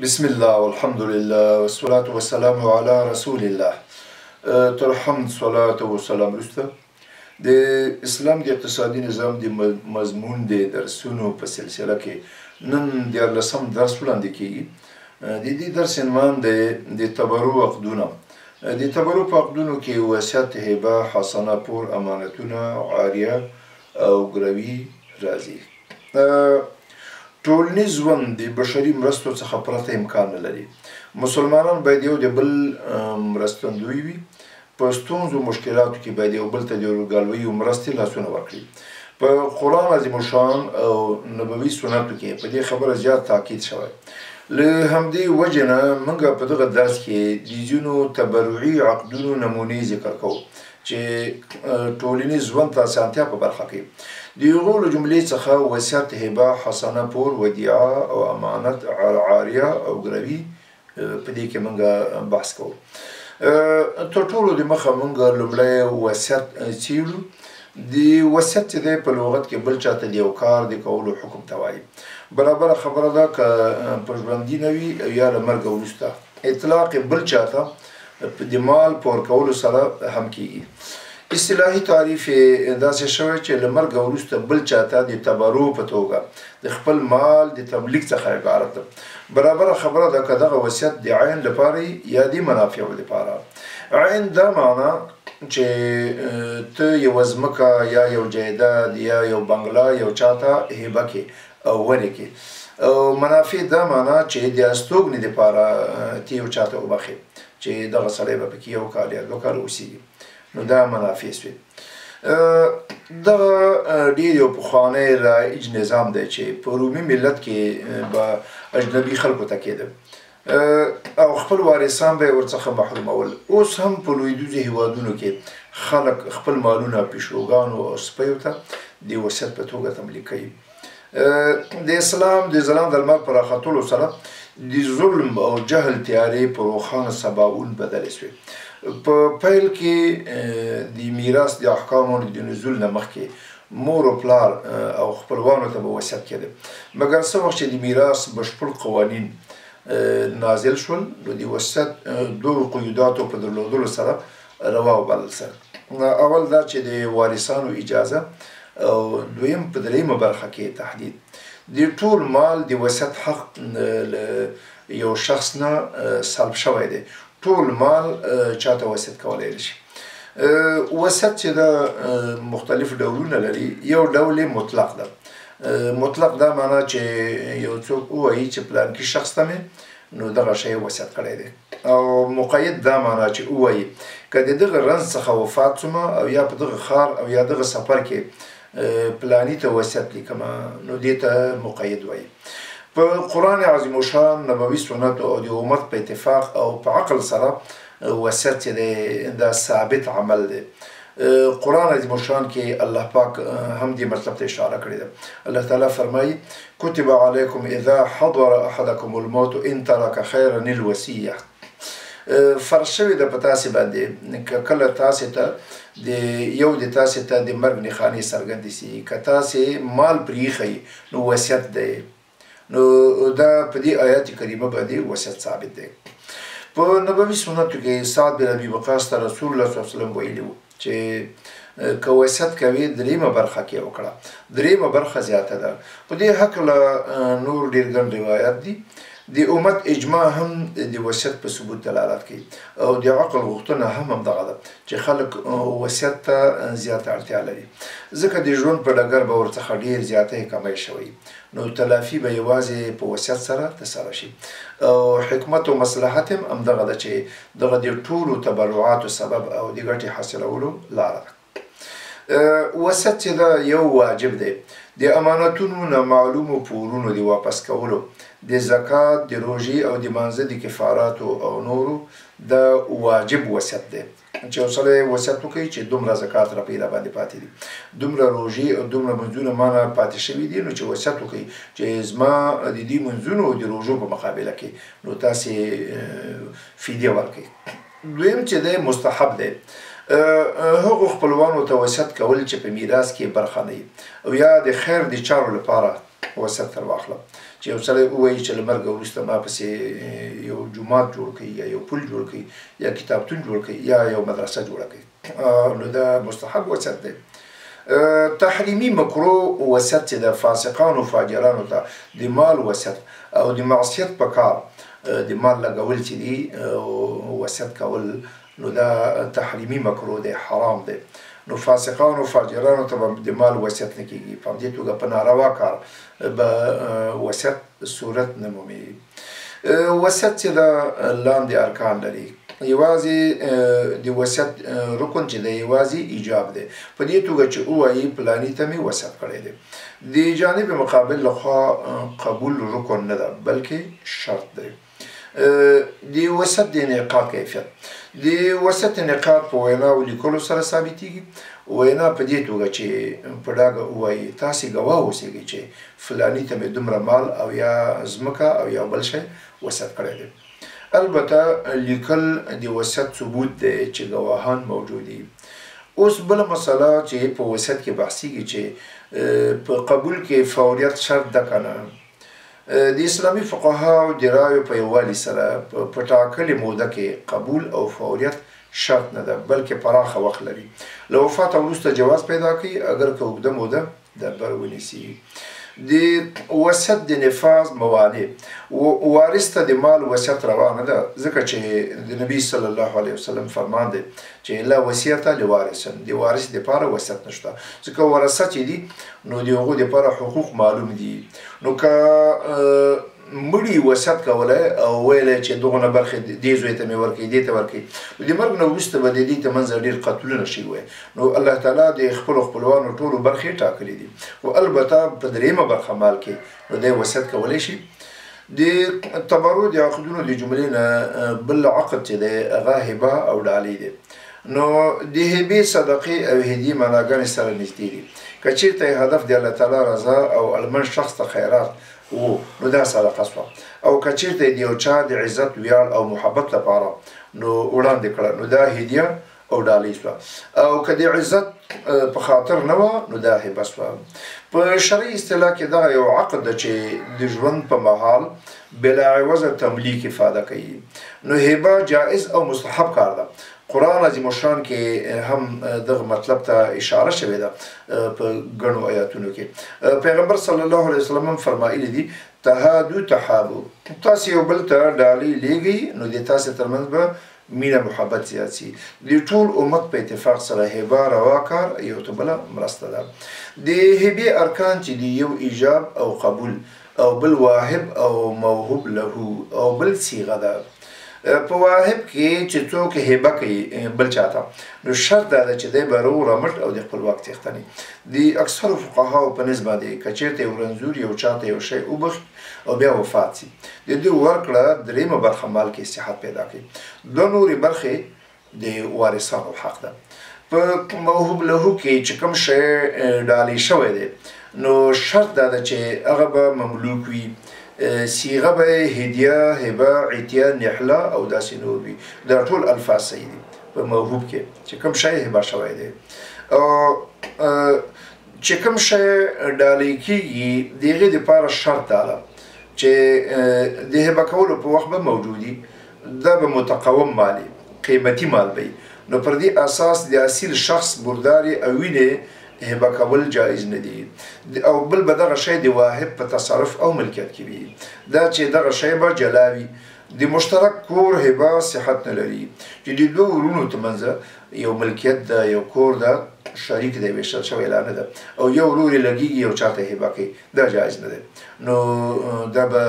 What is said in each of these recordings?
بسم الله والحمد لله والصلاة والسلام على رسول الله. تر حمد صلاة و سلام وروسته د اسلام د اقتصادي نظام د مضمون د درسونو په سلسله کې نن 14 درس وړاندې کیږي. د دې درس عنوان د تبرع عقدونه. د تبرع په عقدونو کې وصیت، هبه، حسنه، پور، امانتونه، عاریه او ګروي راځي. ټولنیز ژوند د بشري مرستو څخه پرته امکان نه لري. مسلمانان باید یو د بل مرستندوی وي. په ستونزو مشکلاتو کې باید یو بل ته د ورګالوي او مرستې لاسونه ورکړي. په قرآن عظیم الشان او نبوي سنتو کې په دې خبره زیات تاکید شوی. له همدې وجې نه موږ په دغه درس کې د ځینو تبرعي عقدونو نمونې ذکر کوو چې ټولنیز ژوند ته اسانتیا په برخه کې د هغو له جملې څخه وصیت، هبه، حسنه، پور، ودیعه او امانت، عاریه او ګروي په دې کې موږ بحث کوو. تر ټولو د مخه موږ لومړی وصیت څیړو. د وصیت چې دی په لغت کې بل چاته د یو کار د کولو حکم ته وایي. برابره خبره ده که په ژوندي نه وي او یا له مرګه وروسته. اطلاق بل چاته د مال په ورکولو سره هم کیږي. اصطلاحي تعریف داسې شوی چې له مرګه وروسته بل چاته د تبرع په توګه د خپل مال د تملیک څخه عبارت ده. برابره خبره ده که دغه وصیت د عین لپاره یا د منافعو لپاره. عین دا معنا چې ته یوه ځمکه یا یو جایداد یا یو بنګله یو چاته هبه کې او ورکې. او منافع دا معنا چې د استوګنې دپاره ته یو چاته وبخې چې دغه سړی به پکې یو کال یا 2 کال اوسیږي. نو دا منافع سوی. دغه ډېر یو پخوانی رایج نظام دی چې په رومي ملت کې به اجنبي خلکو ته کېده او خپل وارثان به یې ورڅخه محرومول. اوس هم په لویدیځو هېوادونو کې خلک خپل مالونه پیشوګانو او سپیو ته د وصیت په توګه تملیک کوي. د اسلام د ځلانده لمر په راختلو سره د ظلم او جهل تیارې په روښانه سباوون بدلې سوې. په پیل کې د میراث د احکامو د نزول نه مخکې مور او پلار او خپلوانو ته به وصیت کېده. مګر څه وخت چې د میراث بشپړ قوانین نازل شول نو د وصیت 2 قیوداتو په درلودلو سره روا وبلل سره. اول دا چې د وارثانو اجازه او دویم په دریمه برخه کې تحدید. د ټول مال د وصیت حق یو شخص نه سلب شوی دی. ټول مال چاته وصیت کولی شي. وصیت چې دا مختلف ډولونه لري. یو ډول مطلق ده. مطلق دا معنا چې یو څوک ووایي چې پلانکي شخص ته مې نو دغه شی وصیت کړی دی. او مقید دا معنا چې ووایي که د دغه رنځ څخه وفات شومه او یا په دغه ښار او یا دغه سفر کې پلاني ته وصیت لیکمه نو دې ته مقید وایي. په قرآن عظیم الشان، نبوي سنت او د امت په اتفاق او په عقل سره وصیت چې دی دا ثابت عمل دی. قرآن عظیم الشان کې الله پاک هم دې مطلب ته اشاره کړې ده. الله تعالی فرمایي کتب علیکم اذا حضر احدکم الموت ان ترک خیرا الوصیه. فرض شوې ده په تاسې باندې که کله تاسې ته یو د تاسې ته د مرګ نښانې څرګندې سي، که تاسې مال پرېښئ نو وصیت دی. نو دا په دې آیات کریمه باندې وصیت ثابت دی. په نبوي سنتو کې سعد بن ابي وقاص ته رسول الله صلی الله علیه وسلم ویلي وو چې که وصیت کوي دریمه برخه کې وکړه. دریمه برخه زیاته ده. په دې هکله نور ډېر ګڼ روایات دي. د امت اجماع هم د وصیت په ثبوت دلالت کوي او د عقل غوښتنه هم همدغه ده چې خلک وصیت ته زیاته اړتیا لري ځکه د ژوند په ډګر به ورڅخه ډېر زیاته کمای شوی. نو تلافي به یوازې په وصیت سره ترسره شي او حکمت او مصلحت هم همدغه ده چې دغه د ټولو تبرعاتو سبب او د ګټې حاصلولو لاره ده. وصیت چې دا یو واجب دی. د امانتونو نامعلومو پورونو د واپس کولو، د زکات، د روژې او د مانځه د کفاراتو او نورو دا واجب وصیت دی. چې یو سړی وصیت وکړي چې دومره زکات راپې راباندې پاتې دي، دومره روژې او دومره منځونه ما نه پاتې شوي دي، نو چې وصیت وکړي چې زما د دې منځونو او د روژو په مقابله کې نو تاسې فدیه ورکړئ. دویم چې دی مستحب دی. هغو خپلوانو ته وصیت کول چې په میراث کې برخه نه وي او یا د خیر د چارو لپاره وصیت تر واخله چې یو سړی ووایي چې له مرګه وروسته ما پسې یو جومات جوړ کړي یا یو پل جوړ کړي یا کتابتون جوړ کړي یا یو مدرسه جوړه کړي نو دا مستحب وصیت دی. تحریمي مکروه وصیت چې د فاسقانو فاجرانو ته د مال وصیت او د معصیت په کار د مال لګول چې دي وصیت کول نو دا تحریمي مکروه دی، حرام دی. نو فاسقانو فاجرانو ته به د مال وصیت نه کېږي، په همدې توګه په ناروا کار به وصیت صورت نه مومي. وصیت چې دا لاندې ارکان لري. یوازې د وصیت رکن چې دی یوازې ایجاب دی، په دې توګه چې ووایي پلاني ته مې وصیت کړی دی. د جانب مقابل لخوا قبول رکن نه ده بلکې شرط دی. د وصیت د انعقاد کیفیت. د وصیت انعقاد په وینا او لیکلو سره ثابتېږي. وینا په دې توګه چې په ډاګه ووایي تاسې ګواه اوسېږئ چې فلاني ته مې دومره مال او یا ځمکه او یا بل شی وصیت کړی دی. البته لیکل د وصیت ثبوت دی چې ګواهان موجود دي. اوس بله مسله چې په وصیت کې بحثېږي چې په قبول کې فوریت شرط ده که نه. د اسلامي فقهاو د رایو په یووالي سره په ټاکلې موده کې قبول او فوریت شرط نه ده بلکې پراخه وخت لري. له وفاته وروسته جواز پیدا کوي اگر که اوږده موده در بر ونیسي. د وصیت د نفاذ موانع. وارث ته د مال وصیت روا نه ده ځکه چې د نبي صلی الله علیه وسلم فرمان دی چې لا وصیت لوارث، د وارث دپاره وصیت نشته ځکه ورثه چې دي نو د هغو دپاره حقوق معلوم دي. نو که مړي وصیت کولی او ویلی چې دغونه برخې دې زوی ته مې ورکړي دې ته ورکړي د مرګ نه وروسته به د دې ترمنځ ډېر قتلونه شوي وی نو الله تعالی د خپلو خپلوانو ټولو برخې ټاکلي دي. خو البته په درېیمه برخه مال کې نو دی وصیت کولی شي. د تبرع د عقدونو د جملې نه بل عقد چې دی هغه هبه او ډالۍ دی. نو د هبې صدقې او هدیې معناګانې سره نږدې دي. که چېرته هدف د الله تعالی رضا او المن شخص ته خیرات نو دا صدقه سوه، او که چېرته د یو چا د عزت ویاړ او محبت لپاره نو وړاندې کړه نو دا هدیه او ډالۍ سوه، او که د عزت په خاطر نه وه نو دا هبه سوه. په شرعي اصطلاح کې دغه یو عقد ده چې د ژوند په مهال بلا عوضه تملیک افاده کوي. نو هبه جائز او مستحب کار ده. قرآن عظیم الشان کې هم دغه مطلب ته اشاره شوې ده په ګڼو آیاتونو کې. پیغمبر صلی الله علیه وسلم هم فرمایلي دي تهادو تحابو، تاسې یو بل ته ډالۍ لیږئ نو د تاسې ترمنځ به مینه محبت زیات شي. د ټول امت په اتفاق سره هبه روا کار یو ته بله مرسته ده. د هبې ارکان چې دي یو ایجاب او قبول او بل واهب او موهوب له او بل صیغه ده. په واهب کې چې څوک هبه کوي بل چاته نو شرط دا ده چې دی به رو رمټ او د خپلواک څښتني. د اکثرو فقهاو په نسبت باندې که چېرته یو رنځور یو چاته یو شی وبخي او بیا وفات سي د دې ورکړه درېیمه برخه مال کې صحت پیدا کوي. دوه نورې برخې د وارثانو حق ده. په موهوب له کې چې کوم شی ډالۍ شوی دی نو شرط دا ده چې هغه به مملوک وي. صیغه به هدیه، هبه، عطیه، نحله او داسې نور وي. دا ټول الفاظ صحیح دي په موهوب کې چې کوم شی هبه شوی دی. او چې کوم شی ډالۍ کېږي د هغې دپاره شرط دا ده چې د هبه کولو په وخت به موجودي، دا به متقوم مالي قیمتي مال به نو پر دې اساس د اصیل شخص برداري او وینې هبه کول جایز نه دي. او بل به دغه شی د واهب په تصرف او ملکیت کې وي. دا چې دغه شی به جلا وي. د مشترک کور هبه صحت نه لري چې د دوه ورونو ترمنځ یو ملکیت ده، یو کور ده، شریک دی ویشل شوی لا نه ده او یو ورور یې لګېږي یو چاته هبه کوي، دا جایز نه دی. نو دا به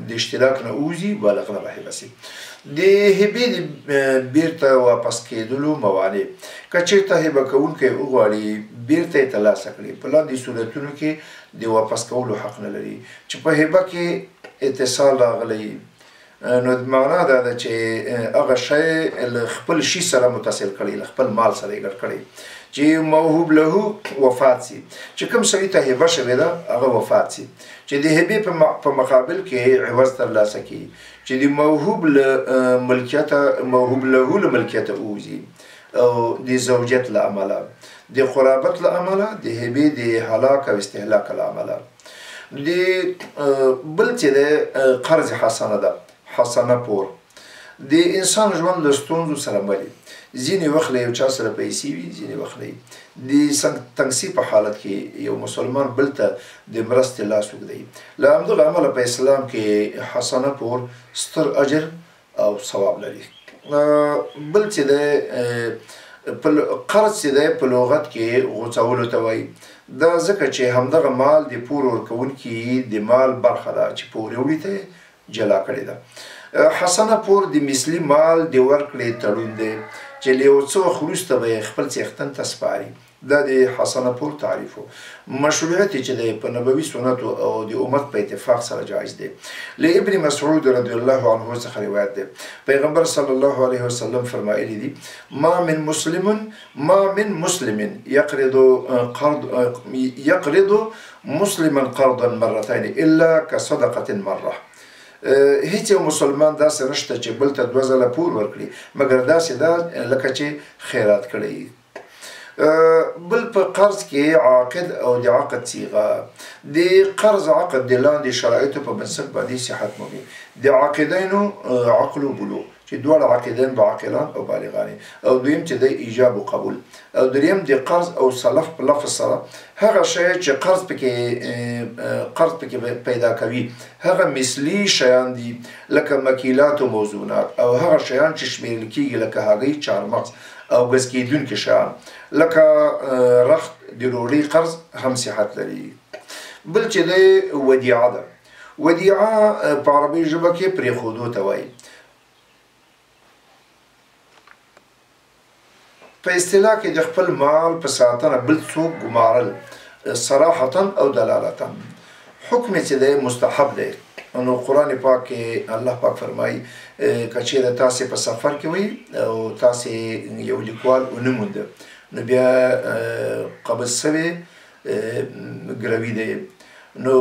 د اشتراک نه وځي بالغ نه به هبه سي. د هبې د بیرته واپس کېدلو موانع. که چېرته هبه کوونکی وغواړي بیرته یې ترلاسه کړي په لاندې صورتونو کې د واپس کولو حق نه لري. چې په هبه کې اتصال راغلی نو معنا دا ده چې هغه شی له خپل شي سره متصل کړي، له خپل مال سره یې ګډ کړي. چې موهوب له وفات سي، چې کوم سړي ته هبه شوې ده هغه وفات سي، چې د هبې په مقابل کې عوض ترلاسه کړي، چې د موهوب له ملکیته ووځي او د زوجیت له امله، د قرابت له امله، د هبې د هلاک او استهلاک له امله. بل چې د قرض حسنه ده، حسنه پور د انسان ژوند له ستونزو سره مل وي. ځینې وخت له یو چا سره پیسې وي، ځینې وخت له د تنګسي په حالت کې یو مسلمان بل ته د مرستې لاس اوږدوي. له همدغه امله په اسلام کې حسنه پور ستر اجر او ثواب لري. بل چې د قرض چې دی په لغت کې غوڅولو ته وایي. دا ځکه چې همدغه مال د پور ورکوونکي د مال برخه ده چې پور یې وړي ته جلا کړې ده. حسنه پور د مثلي مال د ورکړې تړون دی چې له یو څه وخت وروسته به یې خپل څښتن ته سپاري. دا د حسنه پور تعریف و. مشروعیت چې دی په نبوي سنتو او د امت په اتفاق سره جایز دی. له ابن مسعود رضی الله عنه څخه روایت دی، پیغمبر صلی الله علیه وسلم فرمایلی دي: ما من مسلم يقرض مسلما قرضا مرتين الا كصدقه مره. هیڅ یو مسلمان داسې نشته چې بل ته 2 ځله پور ورکړي مګر داسې ده لکه چې خیرات کړی. بل په قرض کې عاقد او د عقد صيغه. د قرض عقد د لاندې شرایطو په بنسټ باندې صحت مومي. د عاقدینو عقل و بلوغ چې دواړه عاقدین به عاقلان او بالغان، او دویم چې د ایجاب او قبول، او دریم د قرض او سلف په لفظ سره هغه شی چې قرض پکې پیدا کوي هغه مثلی شیان دي لکه مکیلات او موضوعات، او هغه شیان چې شمیرل کیږي لکه هګۍ، چهارمغز او ګز کیدونکي شیان لکه رخت د ډوډۍ قرض هم صحت لري. بل چې د ودیعه ده. ودیعه په عربي ژبه کې پرېښودو ته وایي. په اصطلاح کې د خپل مال په ساتنه بل څوک ګمارل صراحتا او دلالتا. حکم چې دی مستحب دی. نو قرآن پاک کې الله پاک فرمایي که چېرې تاسې په سفر کې وئ او تاسې یو لیکوال ونه مونده نو بیا قبض سوی ګروي دی. نو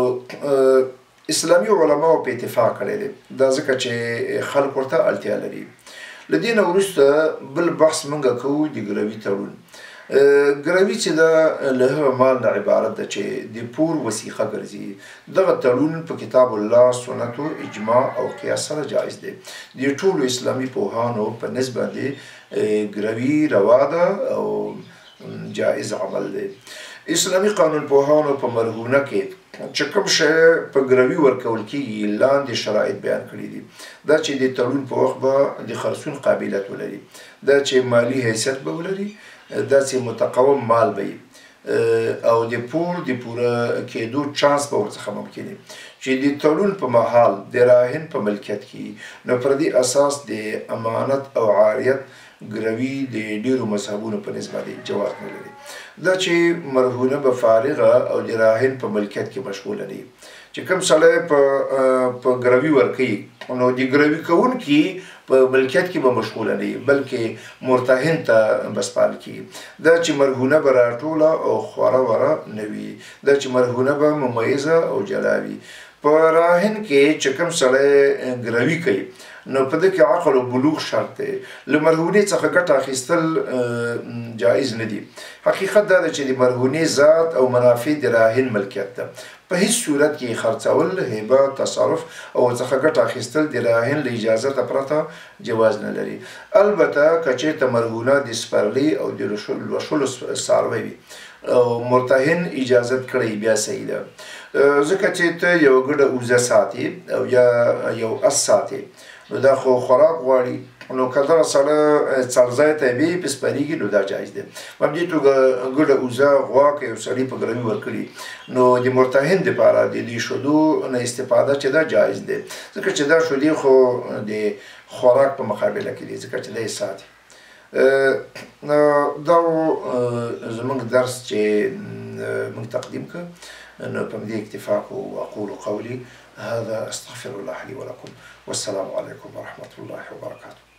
اسلامي علماو په اتفاق کړی دی. دا ځکه چې خلک ورته اړتیا لري. له دې نه وروسته بل بحث موږ کوو د ګروي تړون. ګروي چې دا له هغه مال نه عبارت ده چې د پور وثیقه ګرځي. دغه تړون په کتاب الله، سنتو، اجماع او قیاس سره جایز دی. د ټولو اسلامي پوهانو په نسبت باندې ګروي روا ده او جایز عمل دی. اسلامي قانون پوهانو په مرهونه کې چې کوم شی په ګروي ورکول کېږي لاندې شرایط بیان کړي دي. دا چې د تړون په وخت به د خرڅون قابلیت ولري، دا چې مالی حیثیت به ولري، دا چې متقوم مال به وي، او د پور د پوره کېدو چانس به ورڅخه ممکن وي. چې د تړون په مهال د راهن په ملکیت کې نو پر دې اساس د امانت او عاریت ګروي د ډیرو مذهبونو په نسبت جواز نه لري. دا چې مرهونه به فارغه او د راهن په ملکیت کې مشغوله نه وي. چې کوم سړی په ګروي ورکوي نو د ګروي کوونکي په ملکیت کې به مشغوله نه وي بلکې مرتهن ته به سپارل کېږي. دا چې مرهونه به راټوله او خوره وره نه وي. دا چې مرهونه به ممیزه او جلا وي. په راهن کې چې کوم سړی ګروي کوي نو په دې کې عقل او بلوغ شرط دی. له مرهونې څخه ګټه اخیستل جایز نه دي. حقیقت دا ده چې د مرهونې ذات او منافع د راهن ملکیت ده. په هیڅ صورت کې خرڅول، هبه، تصرف او څخه ګټه اخیستل د راهن له اجازه پرته جواز نه لري. البته که چېرته مرهونه د سپرلي او د لوشلو څاروی وي او مرتهن اجازت کړی بیا صحیح ده. ځکه چې ته یو ګډه اوزه ساتي او یا یو اس ساتي نو دا خو خوراک غواړي. نو که دغه سړی څړځای ته بیایي په سپریږي نو دا جایز دی. په همدې توګه ګډه اوزه غوا که یو سړي په ګروي ورکړي نو د مرتهن دپاره د دې شیدو نه استفاده چې دا جایز دی. ځکه چې دا شیدې خو د خوراک په مقابله کې دي ځکه چې دا یې ساتي. دا زموږ درس چې موږ تقدیم کړ نو په همدې اکتفا کوو. واقول قولي هذا استغفر الله لي ولكم والسلام عليكم ورحمة الله وبركاته.